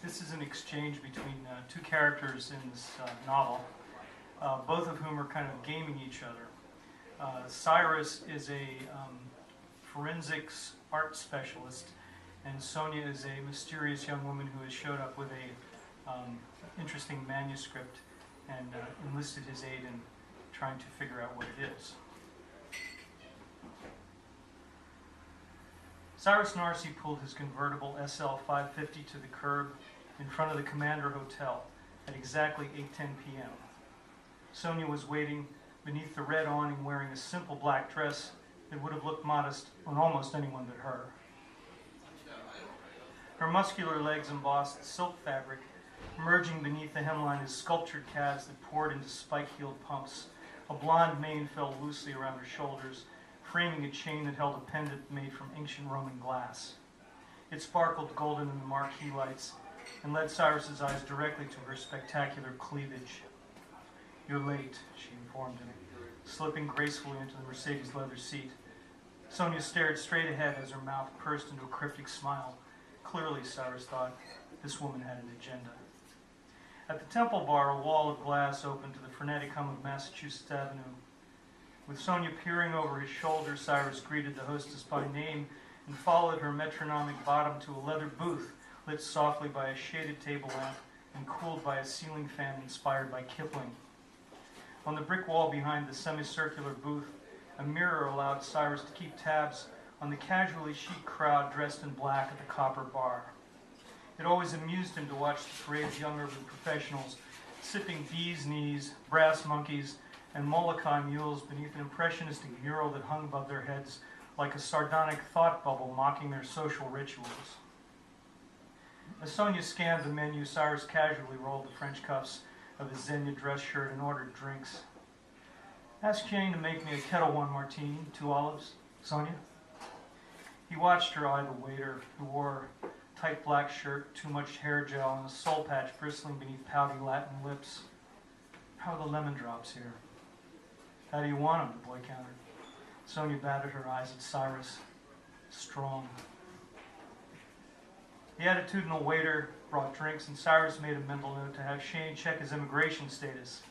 This is an exchange between two characters in this novel, both of whom are kind of gaming each other. Cyrus is a forensics art specialist, and Sonia is a mysterious young woman who has showed up with a interesting manuscript and enlisted his aid in trying to figure out what it is. Cyrus Narcy pulled his convertible SL 550 to the curb in front of the Commander Hotel at exactly 8:10 p.m. Sonia was waiting beneath the red awning wearing a simple black dress that would have looked modest on almost anyone but her. Her muscular legs embossed silk fabric, emerging beneath the hemline as sculptured calves that poured into spike-heeled pumps. A blonde mane fell loosely around her shoulders, framing a chain that held a pendant made from ancient Roman glass. It sparkled golden in the marquee lights and led Cyrus's eyes directly to her spectacular cleavage. "You're late," she informed him, slipping gracefully into the Mercedes leather seat. Sonia stared straight ahead as her mouth pursed into a cryptic smile. Clearly, Cyrus thought, this woman had an agenda. At the Temple Bar, a wall of glass opened to the frenetic hum of Massachusetts Avenue. With Sonia peering over his shoulder, Cyrus greeted the hostess by name and followed her metronomic bottom to a leather booth lit softly by a shaded table lamp and cooled by a ceiling fan inspired by Kipling. On the brick wall behind the semicircular booth, a mirror allowed Cyrus to keep tabs on the casually chic crowd dressed in black at the Copper Bar. It always amused him to watch the parade of young urban professionals sipping bees' knees, brass monkeys, and Molokai mules beneath an impressionistic mural that hung above their heads like a sardonic thought bubble mocking their social rituals. As Sonia scanned the menu, Cyrus casually rolled the French cuffs of his Xenia dress shirt and ordered drinks. "Ask Jane to make me a Kettle One martini, 2 olives, Sonia." He watched her eye the waiter, who wore a tight black shirt, too much hair gel, and a soul patch bristling beneath pouty Latin lips. "How are the lemon drops here?" "How do you want them?" the boy countered. Sonia batted her eyes at Cyrus. "Strong." The attitudinal waiter brought drinks, and Cyrus made a mental note to have Shane check his immigration status.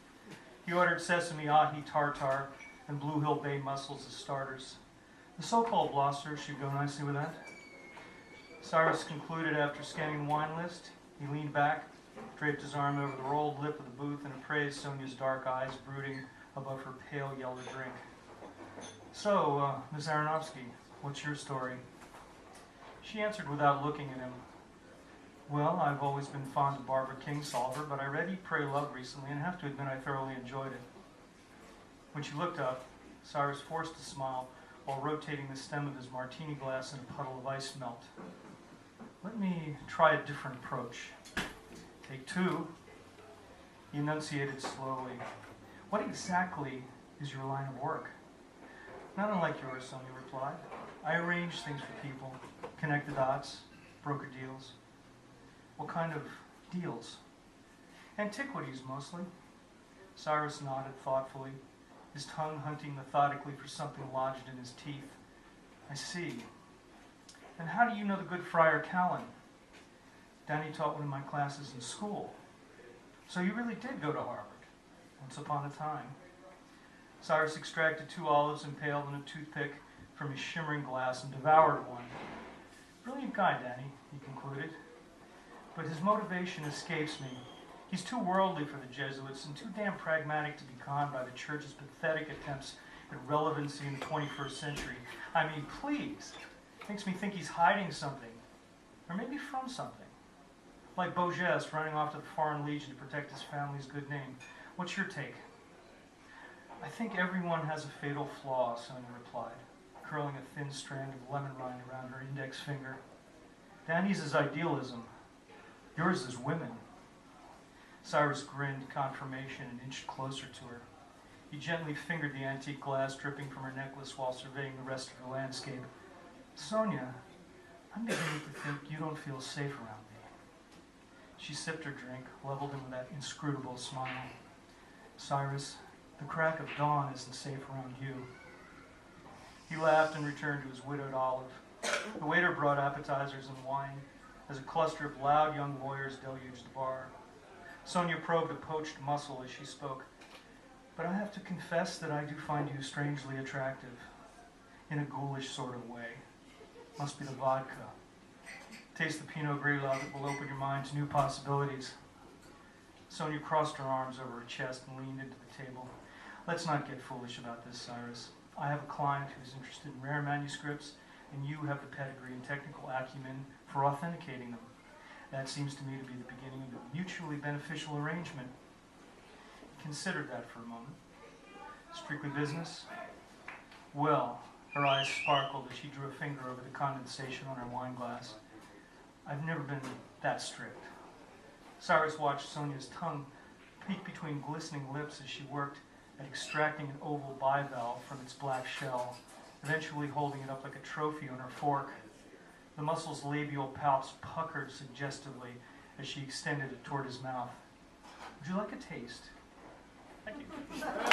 He ordered sesame ahi tartar and Blue Hill Bay mussels as starters. The so-called lobster should go nicely with that. Cyrus concluded after scanning the wine list. He leaned back, draped his arm over the rolled lip of the booth, and appraised Sonia's dark eyes brooding above her pale yellow drink. "So, Miss Aronofsky, what's your story?" She answered without looking at him. "Well, I've always been fond of Barbara Kingsolver, but I read Eat, Pray, Love recently and have to admit I thoroughly enjoyed it." When she looked up, Cyrus forced a smile while rotating the stem of his martini glass in a puddle of ice melt. "Let me try a different approach. Take 2. He enunciated slowly. "What exactly is your line of work?" "Not unlike yours," Sonia replied. "I arrange things for people, connect the dots, broker deals." "What kind of deals?" "Antiquities, mostly." Cyrus nodded thoughtfully, his tongue hunting methodically for something lodged in his teeth. "I see. And how do you know the good Friar Callan?" "Danny taught one of my classes in school." "So you really did go to Harvard, once upon a time." Cyrus extracted 2 olives impaled in a toothpick from his shimmering glass and devoured one. "Brilliant guy, Danny," he concluded. "But his motivation escapes me. He's too worldly for the Jesuits and too damn pragmatic to be conned by the Church's pathetic attempts at relevancy in the 21st century. I mean, please. Makes me think he's hiding something. Or maybe from something. Like Beaugest running off to the Foreign Legion to protect his family's good name. What's your take?" "I think everyone has a fatal flaw," Sonia replied, curling a thin strand of lemon rind around her index finger. "Danny's is idealism. Yours is women." Cyrus grinned confirmation and inched closer to her. He gently fingered the antique glass dripping from her necklace while surveying the rest of the landscape. "Sonia, I'm beginning to think you don't feel safe around me." She sipped her drink, leveled him with that inscrutable smile. "Cyrus, the crack of dawn isn't safe around you." He laughed and returned to his widowed olive. The waiter brought appetizers and wine. as a cluster of loud young lawyers deluged the bar. Sonia probed a poached muscle as she spoke. But I have to confess that I do find you strangely attractive, in a ghoulish sort of way. Must be the vodka. Taste the Pinot Gris that will open your mind to new possibilities. Sonia crossed her arms over her chest and leaned into the table. Let's not get foolish about this, Cyrus. I have a client who's interested in rare manuscripts, and you have the pedigree and technical acumen for authenticating them. That seems to me to be the beginning of a mutually beneficial arrangement. Considered that for a moment. Strictly business? Well, her eyes sparkled as she drew a finger over the condensation on her wine glass. I've never been that strict. Cyrus watched Sonia's tongue peek between glistening lips as she worked at extracting an oval bivalve from its black shell, eventually holding it up like a trophy on her fork. The muscle's labial palps puckered suggestively as she extended it toward his mouth. Would you like a taste? Thank you.